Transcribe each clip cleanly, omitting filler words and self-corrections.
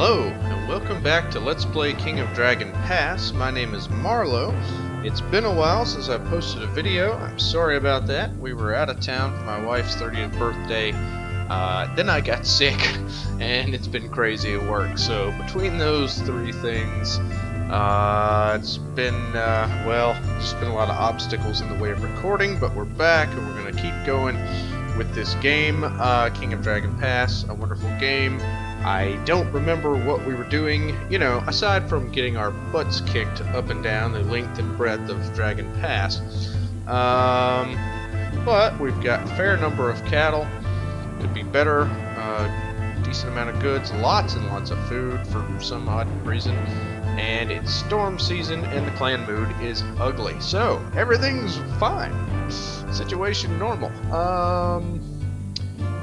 Hello, and welcome back to Let's Play King of Dragon Pass. My name is Marlo. It's been a while since I posted a video. I'm sorry about that. We were out of town for my wife's 30th birthday. Then I got sick, and it's been crazy at work. So between those three things, it's been, just been a lot of obstacles in the way of recording, but we're back, and we're going to keep going with this game, King of Dragon Pass, a wonderful game. I don't remember what we were doing, you know, aside from getting our butts kicked up and down the length and breadth of Dragon Pass. But we've got a fair number of cattle. Could be better. Decent amount of goods, lots and lots of food for some odd reason. And it's storm season and the clan mood is ugly. So, everything's fine. Situation normal.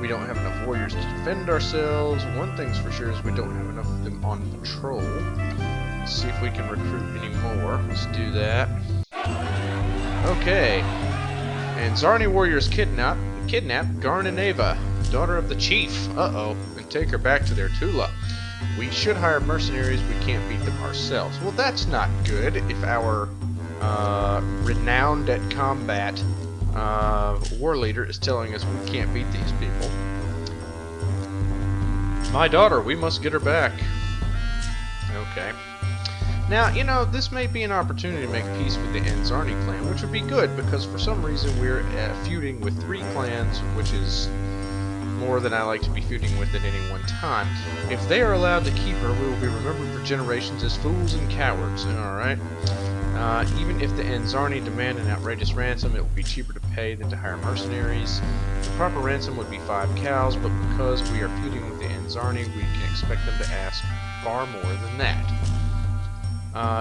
We don't have enough warriors to defend ourselves. One thing's for sure is we don't have enough of them on patrol. Let's see if we can recruit any more. Let's do that. Okay. And Zarni warriors kidnap Garnaneva, daughter of the chief. Uh-oh. And take her back to their Tula. We should hire mercenaries. We can't beat them ourselves. Well, that's not good if our renowned at combat war leader is telling us we can't beat these people. My daughter, we must get her back. Okay. Now, you know, this may be an opportunity to make peace with the Anzarni clan, which would be good because for some reason we're feuding with 3 clans, which is more than I like to be feuding with at any one time. If they are allowed to keep her, we will be remembered for generations as fools and cowards. Alright? Even if the Anzarni demand an outrageous ransom, it will be cheaper to pay than to hire mercenaries. The proper ransom would be 5 cows, but because we are feuding with the Anzarni, we can expect them to ask far more than that.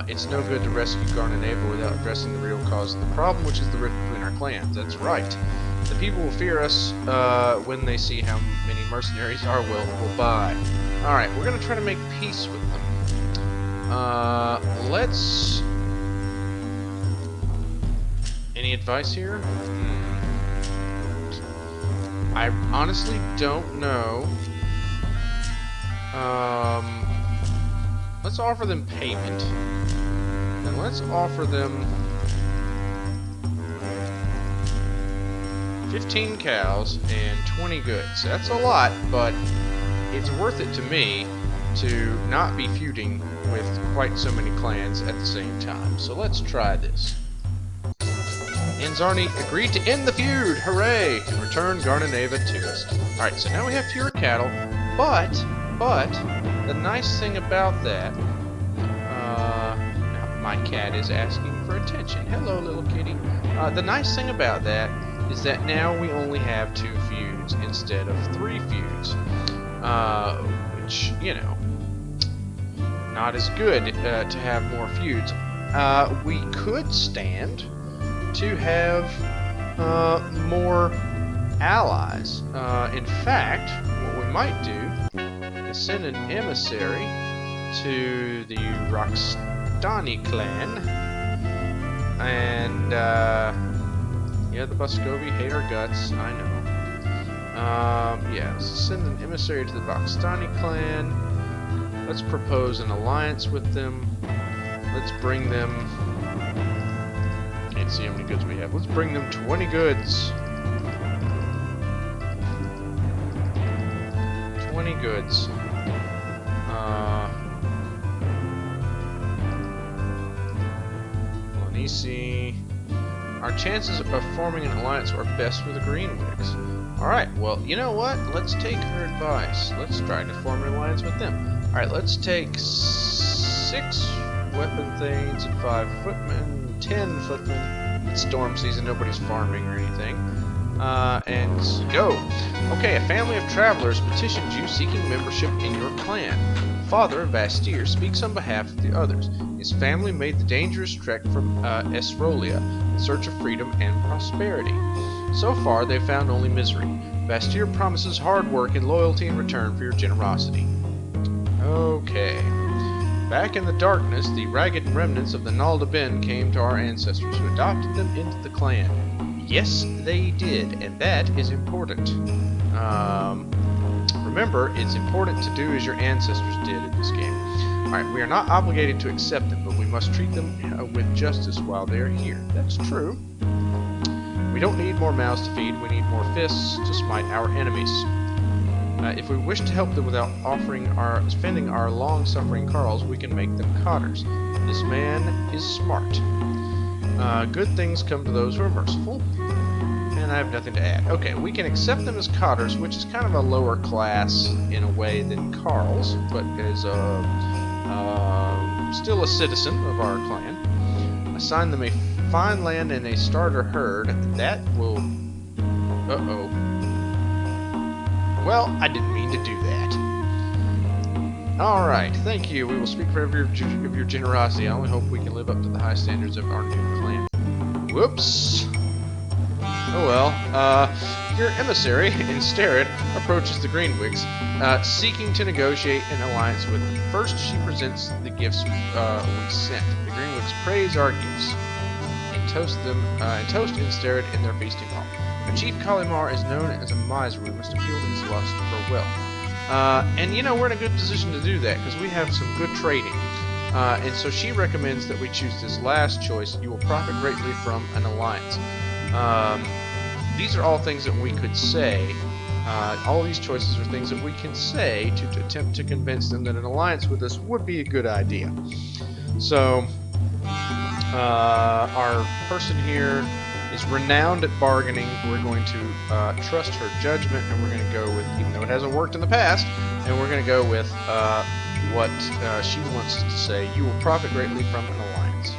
It's no good to rescue Garnaneva without addressing the real cause of the problem, which is the rift between our clans. That's right. The people will fear us when they see how many mercenaries our wealth will buy. Alright, we're going to try to make peace with them. Let's... Any advice here? I honestly don't know. Let's offer them payment. And let's offer them 15 cows and 20 goods. That's a lot, but it's worth it to me to not be feuding with quite so many clans at the same time. So let's try this. Anzarni agreed to end the feud, hooray, and return Garnaneva to us. Alright, so now we have fewer cattle, but, the nice thing about that, now my cat is asking for attention. Hello, little kitty. The nice thing about that is that now we only have 2 feuds instead of 3 feuds, which, you know, not as good to have more feuds. We could stand to have more allies. In fact, what we might do is send an emissary to the Roxtani clan, and yeah, the Buscovi hate our guts, I know. Yeah, let's send an emissary to the Roxtani clan. Let's propose an alliance with them. Let's bring them... Can't see how many goods we have. Let's bring them 20 goods. 20 goods. Lanisi. Our chances of forming an alliance are best with the Greenwicks. Alright, well, you know what? Let's take her advice. Let's try to form an alliance with them. Alright, let's take 6 weapon things and 5 footmen. 10 footmen. It's storm season, nobody's farming or anything. And go. Okay, a family of travelers petitioned you seeking membership in your clan. Father, Vastir, speaks on behalf of the others. His family made the dangerous trek from Esrolia in search of freedom and prosperity. So far, they've found only misery. Vastir promises hard work and loyalty in return for your generosity. Okay. Back in the darkness, the ragged remnants of the Nalda Ben came to our ancestors, who adopted them into the clan. Yes, they did, and that is important. remember, it's important to do as your ancestors did in this game. Alright, we are not obligated to accept them, but we must treat them with justice while they are here. That's true. We don't need more mouths to feed, we need more fists to smite our enemies. If we wish to help them without spending our long-suffering Carls, we can make them cotters. This man is smart. Good things come to those who are merciful. And I have nothing to add. Okay, we can accept them as cotters, which is kind of a lower class in a way than Carls, but is still a citizen of our clan. Assign them a fine land and a starter herd. That will... Uh-oh. Well, I didn't mean to do that. Alright, thank you. We will speak forever of your generosity. I only hope we can live up to the high standards of our new clan. Whoops. Oh well. Your emissary, Insterid, approaches the Greenwicks, seeking to negotiate an alliance with them. First, she presents the gifts we sent. The Greenwicks praise our gifts and toast Insterid in their feasting hall. The Chief Kalimar is known as a miser who must appeal to his lust for wealth. And you know, we're in a good position to do that because we have some good trading. And so she recommends that we choose this last choice. You will profit greatly from an alliance. These are all things that we could say. All these choices are things that we can say to attempt to convince them that an alliance with us would be a good idea. So, our person here is renowned at bargaining. We're going to trust her judgment, and we're going to go with, even though it hasn't worked in the past, and we're going to go with what she wants to say. You will profit greatly from an alliance.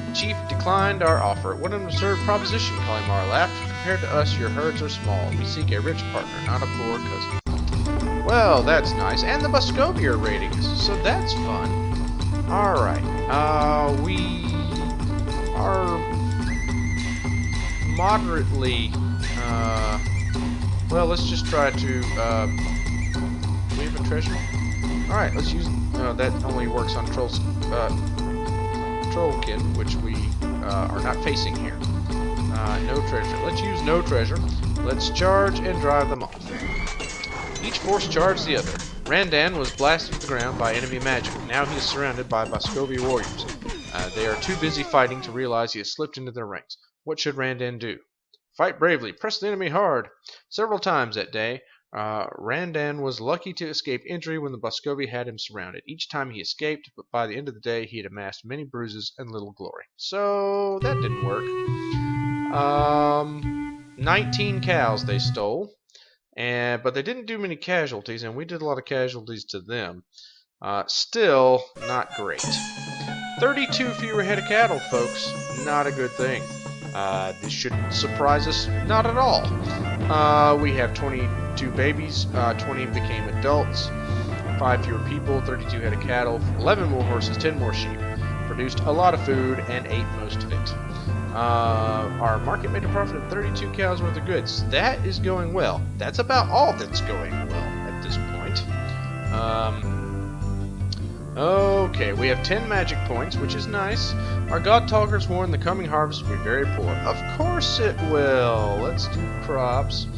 The chief declined our offer. What an absurd proposition, Kalimar laughed. Compared to us, your herds are small. We seek a rich partner, not a poor cousin. Well, that's nice. And the Muscovy are raiding us, so that's fun. Alright. We are moderately, well, let's just try to, do we have a treasure? Alright, let's use, that only works on Trollkin, which we, are not facing here. No treasure. Let's use no treasure. Let's charge and drive them off. Each force charged the other. Randan was blasted to the ground by enemy magic. Now he is surrounded by Muscovy warriors. They are too busy fighting to realize he has slipped into their ranks. What should Randan do? Fight bravely. Press the enemy hard. Several times that day, Randan was lucky to escape injury when the Muscovy had him surrounded. Each time he escaped, but by the end of the day he had amassed many bruises and little glory. So that didn't work. 19 cows they stole, but they didn't do many casualties, and we did a lot of casualties to them. Still not great. 32 fewer head of cattle, folks. Not a good thing. This shouldn't surprise us, not at all. We have 22 babies, 20 became adults, 5 fewer people, 32 head of cattle, 11 more horses, 10 more sheep. Produced a lot of food and ate most of it. Our market made a profit of 32 cows worth of goods. That is going well. That's about all that's going well at this point. Okay, we have 10 magic points, which is nice. Our God Talkers warn the coming harvest will be very poor. Of course it will. Let's do crops.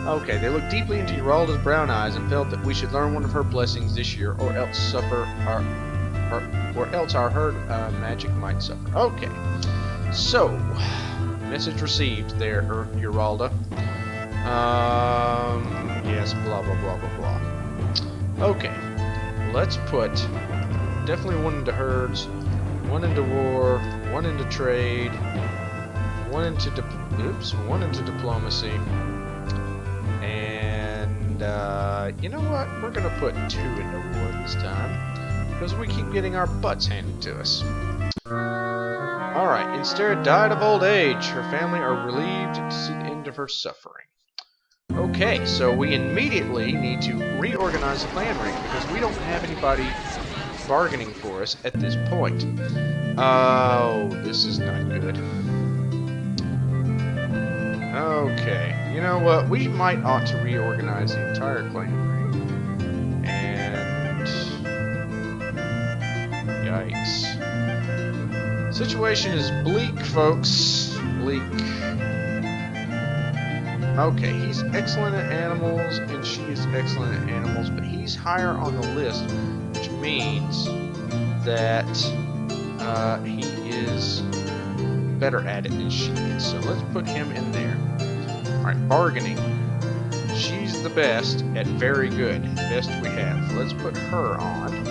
Okay, they looked deeply into Uralda's brown eyes and felt that we should learn one of her blessings this year, or else our herd magic might suffer. Okay, so message received there, Uralda. Yes, blah blah blah blah blah. Okay, let's put definitely one into herds, one into war, one into trade, one into diplomacy, and you know what? We're gonna put 2 into war this time because we keep getting our butts handed to us. All right, Insterid died of old age. Her family are relieved to see the end of her suffering. Okay, so we immediately need to reorganize the clan ring because we don't have anybody bargaining for us at this point. Oh, this is not good. Okay, you know what? We might ought to reorganize the entire clan ring. And yikes. Situation is bleak, folks. Bleak. Okay, he's excellent at animals, and she is excellent at animals, but he's higher on the list, which means that he is better at it than she is. So let's put him in there. Alright, bargaining. She's the best at very good. Best we have. Let's put her on.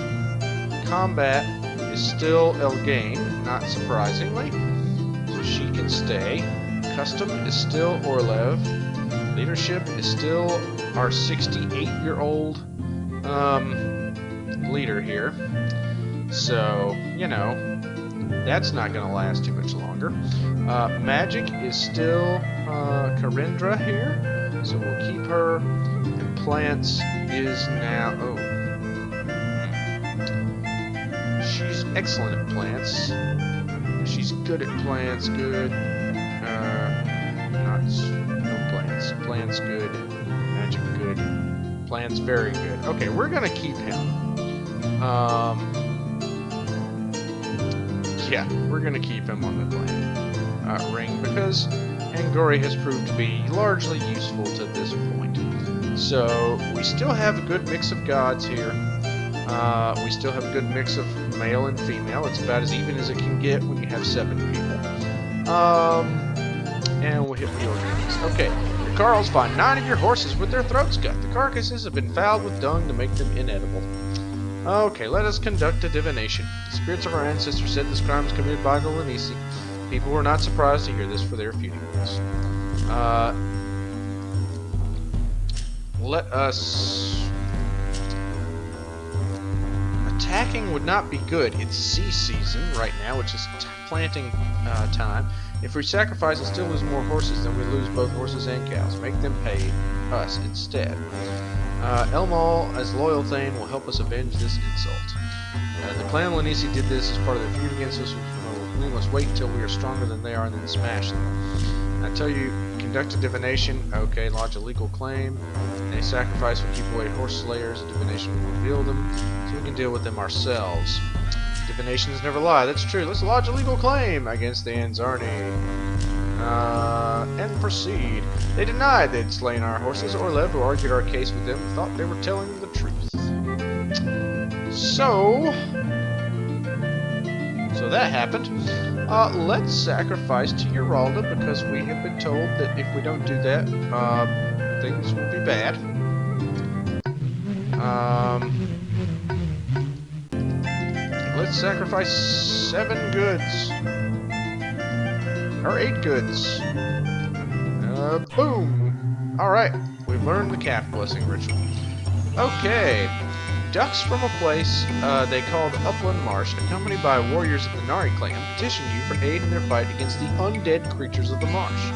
Combat is still Elgain, not surprisingly. So she can stay. Custom is still Orlev. Leadership is still our 68-year-old leader here. So, you know, that's not going to last too much longer. Magic is still Karindra here, so we'll keep her. And plants is now... Oh. She's excellent at plants. She's good at plants, good. No plants. Plants good. Magic good. Plants very good. Okay, we're going to keep him. Yeah, we're going to keep him on the clan ring because Angori has proved to be largely useful to this point. So, we still have a good mix of gods here. We still have a good mix of male and female. It's about as even as it can get when you have 7 people. And we'll hit reorganize. Okay, the Carls find 9 of your horses with their throats cut. The carcasses have been fouled with dung to make them inedible. Okay, let us conduct a divination. The spirits of our ancestors said this crime was committed by the Lanisi. People were not surprised to hear this for their feuding with us. Let us... Attacking would not be good. It's sea season right now, which is planting time. If we sacrifice and still lose more horses, then we lose both horses and cows. Make them pay us instead. Elmal, as loyal Thane, will help us avenge this insult. The clan Lanisi did this as part of their feud against us. We must wait until we are stronger than they are and then smash them. I tell you, conduct a divination. Okay, lodge a legal claim. A sacrifice will keep away horse slayers. A divination will reveal them, so we can deal with them ourselves. Divinations never lie. That's true. Let's lodge a legal claim against the Anzarni. And proceed. They denied they'd slain our horses. Orlev, who argued our case with them, thought they were telling the truth. So that happened. Let's sacrifice to Uralda because we have been told that if we don't do that, things will be bad. Let's sacrifice 7 goods. Or 8 goods. Boom! Alright, we've learned the calf blessing ritual. Okay. Ducks from a place they called Upland Marsh, accompanied by warriors of the Nari clan, petition you for aid in their fight against the undead creatures of the marsh.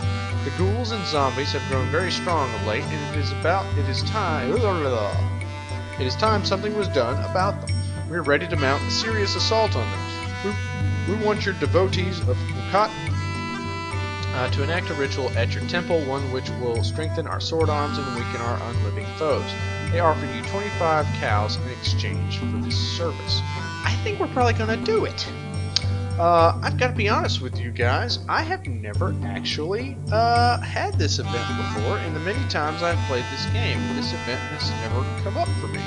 The ghouls and zombies have grown very strong of late, and it is time something was done about them. We are ready to mount a serious assault on them. We want your devotees of Mukat to enact a ritual at your temple, one which will strengthen our sword arms and weaken our unliving foes. They offer you 25 cows in exchange for this service. I think we're probably going to do it. I've got to be honest with you guys. I have never actually had this event before, and the many times I've played this game, this event has never come up for me.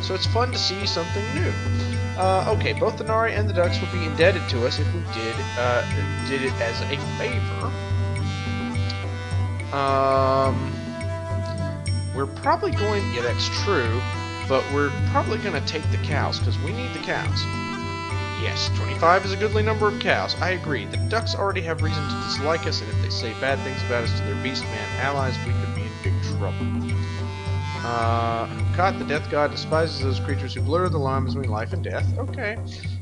So it's fun to see something new. Okay, both the Nari and the Ducks will be indebted to us if we did it as a favor. We're probably going... Yeah, that's true. But we're probably going to take the cows, because we need the cows. Yes, 25 is a goodly number of cows. I agree. The Ducks already have reason to dislike us, and if they say bad things about us to their Beastman allies, we could be in big trouble. Hukat, the death god, despises those creatures who blur the line between life and death. Okay.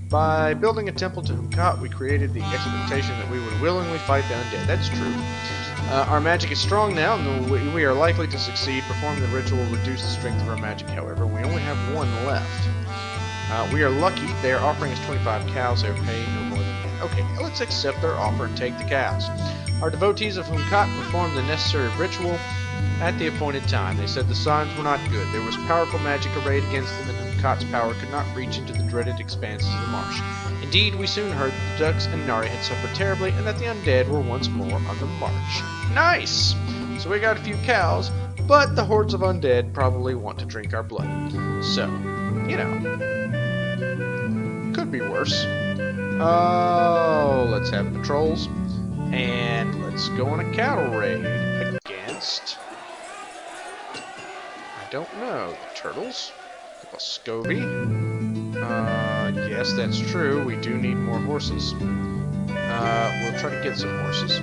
By building a temple to Hukat, we created the expectation that we would willingly fight the undead. That's true. Our magic is strong now, and we are likely to succeed. Performing the ritual will reduce the strength of our magic, however. We only have 1 left. We are lucky. They are offering us 25 cows. They are paying no more than that. Okay, let's accept their offer and take the cows. Our devotees of Hukat performed the necessary ritual at the appointed time. They said the signs were not good. There was powerful magic arrayed against them, and Hukat's power could not reach into the dreaded expanses of the marsh. Indeed, we soon heard that the Ducks and Nari had suffered terribly, and that the undead were once more on the march. Nice! So we got a few cows, but the hordes of undead probably want to drink our blood. So, you know, could be worse. Oh, let's have patrols. And let's go on a cattle raid against... I don't know. The turtles? The Muscovy? Yes, that's true. We do need more horses. We'll try to get some horses.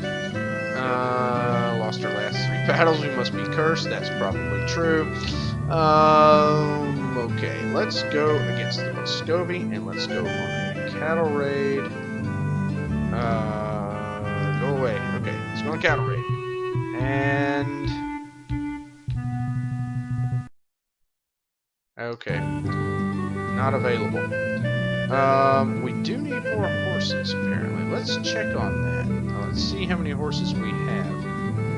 Lost our last 3 battles. We must be cursed. That's probably true. Okay. Let's go against the Muscovy, and let's go on a cattle raid. Go away. Okay, let's go on a cattle raid. And... okay. Not available. We do need more horses, apparently. Let's check on that. Let's see how many horses we have.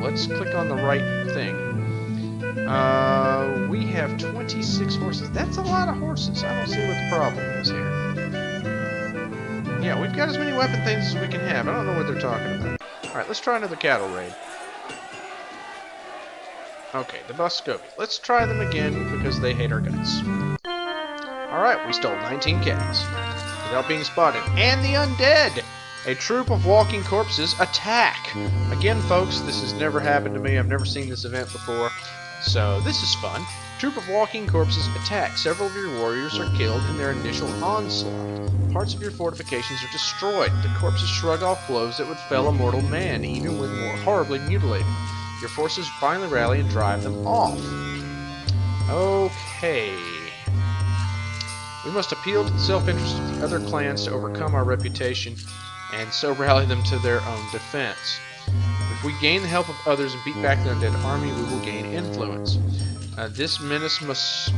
Let's click on the right thing. We have 26 horses. That's a lot of horses. I don't see what the problem is here. Yeah, we've got as many weapon things as we can have. I don't know what they're talking about. Alright, let's try another cattle raid. Okay, the Muscovy. Let's try them again because they hate our guts. Alright, we stole 19 cows without being spotted. And the undead! A troop of walking corpses attack! Again, folks, this has never happened to me. I've never seen this event before. So, this is fun. Troop of walking corpses attack. Several of your warriors are killed in their initial onslaught. Parts of your fortifications are destroyed. The corpses shrug off blows that would fell a mortal man, even when more horribly mutilated. Your forces finally rally and drive them off. Okay. We must appeal to the self-interest of the other clans to overcome our reputation, and so rally them to their own defense. If we gain the help of others and beat back the undead army, we will gain influence. This menace must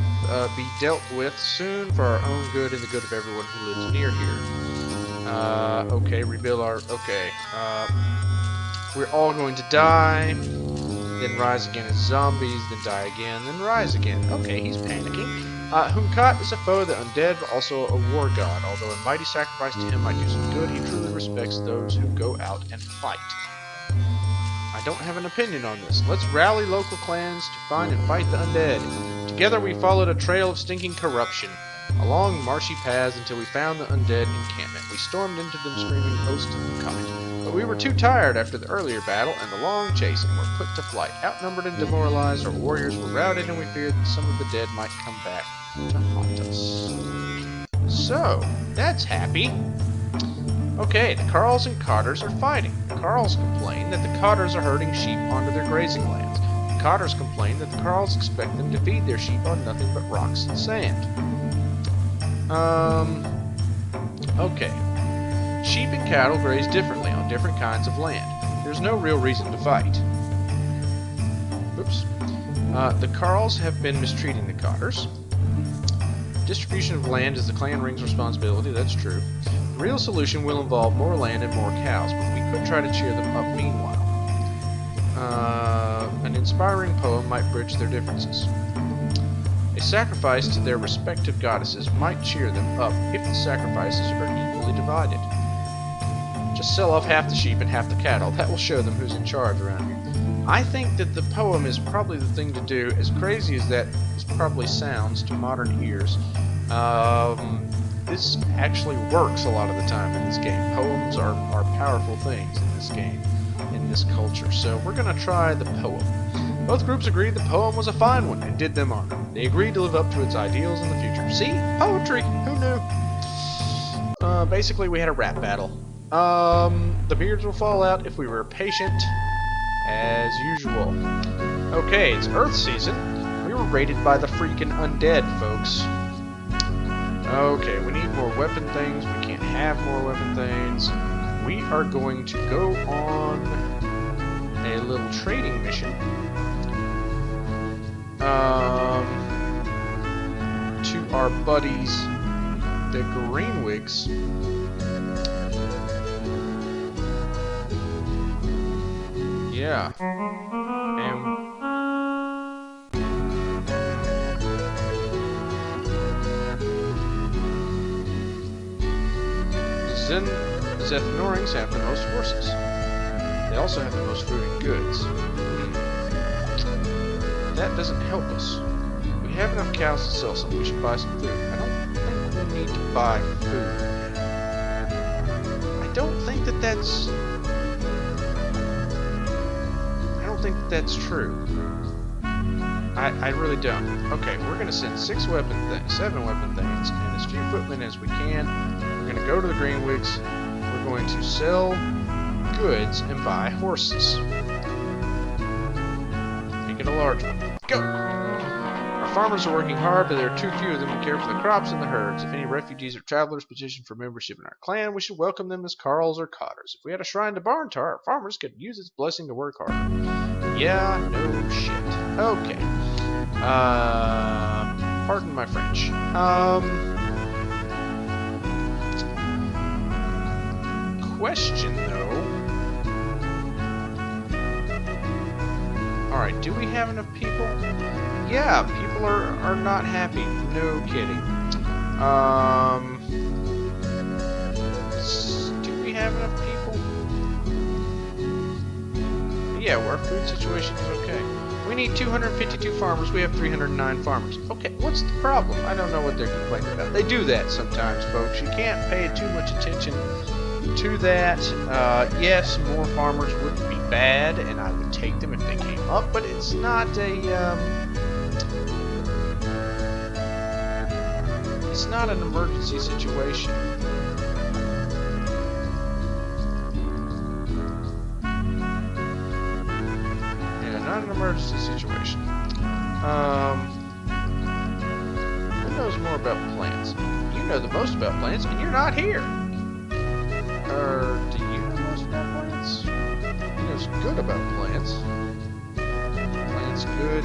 be dealt with soon for our own good and the good of everyone who lives near here. Okay, rebuild our... okay. We're all going to die, then rise again as zombies, then die again, then rise again. Okay, he's panicking. Hunkat is a foe of the undead, but also a war god. Although a mighty sacrifice to him might do some good, he truly respects those who go out and fight. I don't have an opinion on this. Let's rally local clans to find and fight the undead. Together we followed a trail of stinking corruption, along marshy paths until we found the undead encampment. We stormed into them screaming, "Host Hunkat." But we were too tired after the earlier battle and the long chase and were put to flight. Outnumbered and demoralized, our warriors were routed and we feared that some of the dead might come back to haunt us. So, that's happy. Okay, the Carls and Cotters are fighting. The Carls complain that the Cotters are herding sheep onto their grazing lands. The Cotters complain that the Carls expect them to feed their sheep on nothing but rocks and sand. Okay. Sheep and cattle graze differently on different kinds of land. There's no real reason to fight. Oops. The Carls have been mistreating the Cotters. Distribution of land is the clan ring's responsibility, that's true. The real solution will involve more land and more cows, but we could try to cheer them up meanwhile. An inspiring poem might bridge their differences. A sacrifice to their respective goddesses might cheer them up if the sacrifices are equally divided. Just sell off half the sheep and half the cattle. That will show them who's in charge around here. I think that the poem is probably the thing to do. As crazy as that probably sounds to modern ears, this actually works a lot of the time in this game. Poems are powerful things in this game, in this culture. So we're going to try the poem. Both groups agreed the poem was a fine one and did them honor. They agreed to live up to its ideals in the future. See? Poetry! Who knew? Basically, we had a rap battle. The beards will fall out if we were patient, as usual. Okay, it's Earth season. We were raided by the freaking undead, folks. Okay, we need more weapon things. We can't have more weapon things. We are going to go on a little trading mission. To our buddies, the Greenwigs. Yeah. And the Zethnorings have the most horses. They also have the most food and goods. that doesn't help us. We have enough cows to sell some. We should buy some food. I don't think we need to buy food. I don't think that that's true. I really don't. Okay, we're gonna send 7 weapon things, and as few footmen as we can. We're gonna go to the Greenwigs. We're going to sell goods and buy horses. Make it a large one. Go! Our farmers are working hard, but there are too few of them to care for the crops and the herds. If any refugees or travelers petition for membership in our clan, we should welcome them as carls or cotters. If we had a shrine to Barntar, our farmers could use its blessing to work harder. Yeah, no shit. Okay. Pardon my French. Question though. Alright, do we have enough people? Yeah, people are not happy. No kidding. Do we have enough people? Yeah, well, our food situation is okay. We need 252 farmers. We have 309 farmers. Okay, what's the problem? I don't know what they're complaining about. They do that sometimes, folks. You can't pay too much attention to that. Yes, more farmers wouldn't be bad, and I would take them if they came up, but it's not it's not an emergency situation. Not an emergency situation. Who knows more about plants? You know the most about plants, and you're not here. Do you know most about plants? He knows good about plants. Plants good.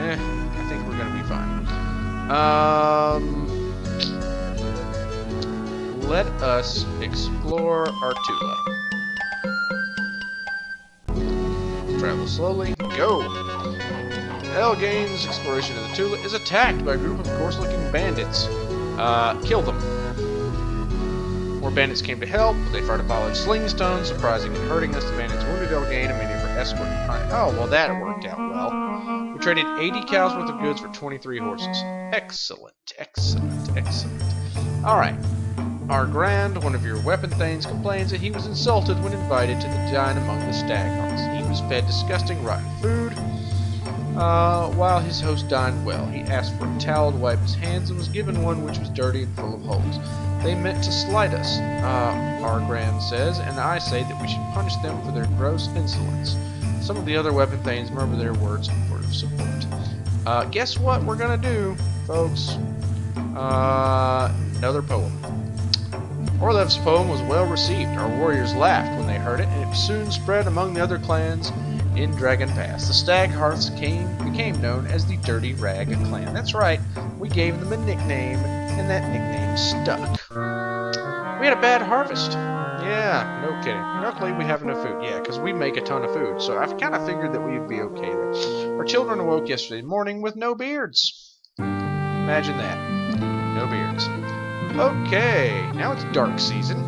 I think we're gonna be fine. Let us explore Artula. Travel slowly. Go! Elgain's exploration of the Tula is attacked by a group of coarse-looking bandits. Kill them. More bandits came to help, but they fired a volley of sling stones, surprising and hurting us. The bandits wounded Elgain and many of her escort. Oh, well, that worked out well. We traded 80 cows worth of goods for 23 horses. Excellent, excellent, excellent. Alright. Our Grand, one of your weapon thanes, complains that he was insulted when invited to the dine among the Staghards. He was fed disgusting, rotten food. While his host dined well, he asked for a towel to wipe his hands and was given one which was dirty and full of holes. They meant to slight us, our Grand says, and I say that we should punish them for their gross insolence. Some of the other weapon thanes murmur their words in word of support. Guess what we're gonna do, folks? Another poem. Orlev's poem was well received. Our warriors laughed when they heard it, and it soon spread among the other clans in Dragon Pass. The Staghearts became known as the Dirty Rag Clan. That's right, we gave them a nickname, and that nickname stuck. We had a bad harvest. Yeah, no kidding. Luckily, we have enough food. Yeah, because we make a ton of food, so I've kind of figured that we would be okay there. Our children awoke yesterday morning with no beards. Imagine that. No beards. Okay, now it's dark season.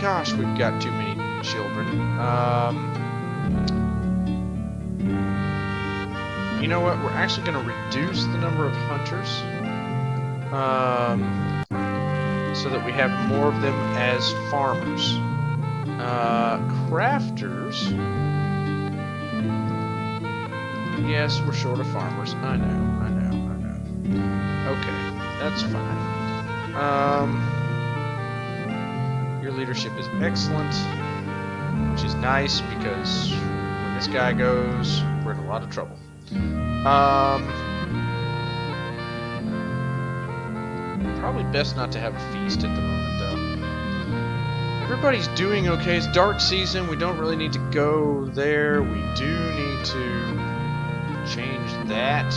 Gosh, we've got too many children. You know what? We're actually going to reduce the number of hunters, so that we have more of them as farmers. Crafters. Yes, we're short of farmers. I know. Okay. That's fine. Your leadership is excellent, which is nice because when this guy goes, we're in a lot of trouble. Probably best not to have a feast at the moment, though. Everybody's doing okay. It's dark season. We don't really need to go there. We do need to change that.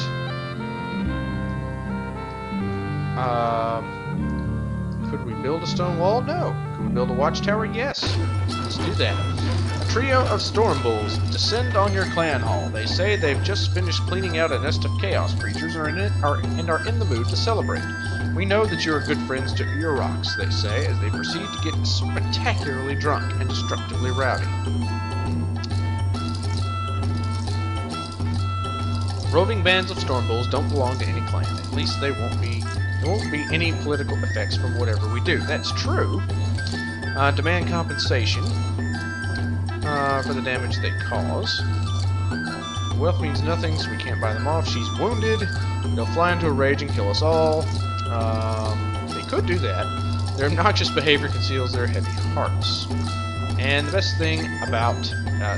Could we build a stone wall? No. Could we build a watchtower? Yes. Let's do that. A trio of storm bulls descend on your clan hall. They say they've just finished cleaning out a nest of chaos creatures and are in the mood to celebrate. We know that you are good friends to Urox, they say, as they proceed to get spectacularly drunk and destructively rowdy. Roving bands of storm bulls don't belong to any clan. At least there won't be any political effects from whatever we do. That's true. Demand compensation for the damage they cause. Wealth means nothing, so we can't buy them off. She's wounded. They'll fly into a rage and kill us all. They could do that. Their obnoxious behavior conceals their heavy hearts. And the best thing about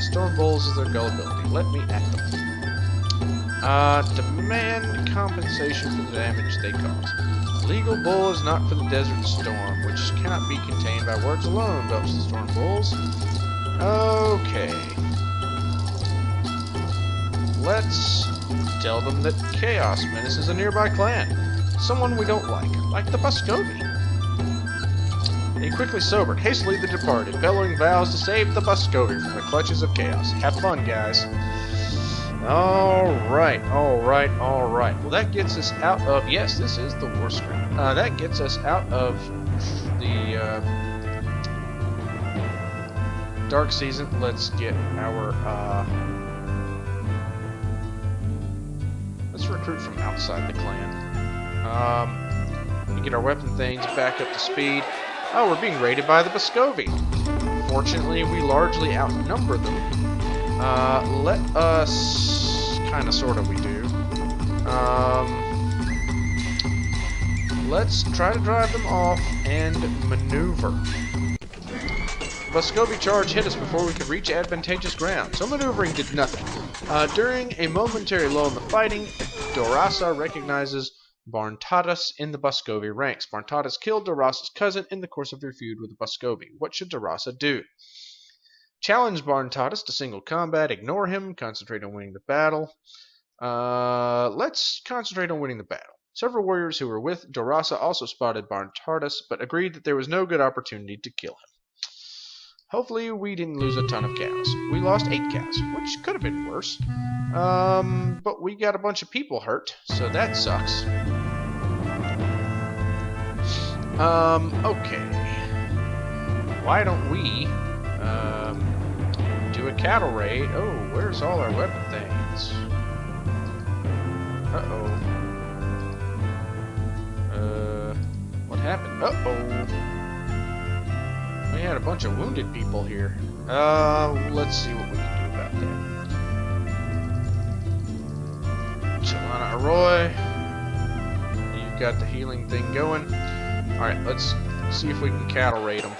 storm bulls is their gullibility. Let me at them. Demand compensation for the damage they cause. Legal bull is not for the desert storm, which cannot be contained by words alone, belch the storm bulls. Okay. Let's tell them that Chaos menaces a nearby clan. Someone we don't like the Buscovy. They quickly sobered. Hastily they departed, bellowing vows to save the Buscovy from the clutches of Chaos. Have fun, guys. Alright. Well, that gets us out of... Yes, this is the war screen. That gets us out of the Dark Season. Let's get our... let's recruit from outside the clan. We get our weapon things back up to speed. Oh, we're being raided by the Buscovy. Fortunately, we largely outnumber them. Let us... Kinda, sorta, we do. Let's try to drive them off and maneuver. The Buscovy charge hit us before we could reach advantageous ground, so maneuvering did nothing. During a momentary lull in the fighting, Dorasa recognizes Barntadas in the Buscovy ranks. Barntadas killed Dorasa's cousin in the course of their feud with the Buscovy. What should Dorasa do? Challenge Barntadas to single combat, ignore him, concentrate on winning the battle. Let's concentrate on winning the battle. Several warriors who were with Dorasa also spotted Barntadas, but agreed that there was no good opportunity to kill him. Hopefully we didn't lose a ton of cows. We lost 8 cows, which could have been worse. But we got a bunch of people hurt, so that sucks. Okay. Why don't we do a cattle raid? Oh, where's all our weapon things? What happened? We had a bunch of wounded people here. Let's see what we can do about that. Chelana Arroy, you've got the healing thing going. Alright, let's see if we can cattle raid them.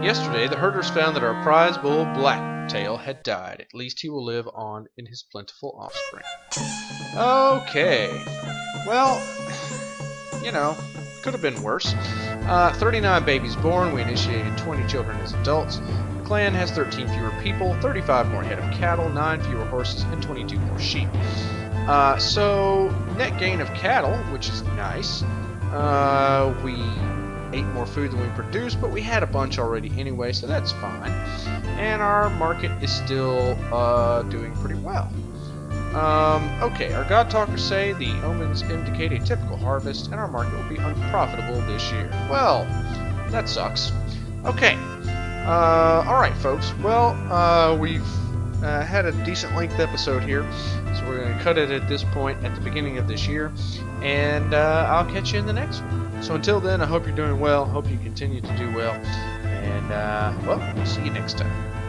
Yesterday, the herders found that our prize bull, Blacktail, had died. At least he will live on in his plentiful offspring. Okay. Well, you know, could have been worse. 39 babies born. We initiated 20 children as adults. The clan has 13 fewer people, 35 more head of cattle, 9 fewer horses, and 22 more sheep. So, net gain of cattle, which is nice. We ate more food than we produced, but we had a bunch already anyway, so that's fine. And our market is still doing pretty well. Okay, our God Talkers say the omens indicate a typical harvest, and our market will be unprofitable this year. Well, that sucks. Okay. Alright, folks. Well, we've had a decent length episode here, so we're going to cut it at this point at the beginning of this year, and I'll catch you in the next one. So until then, I hope you're doing well, hope you continue to do well, and, well, we'll see you next time.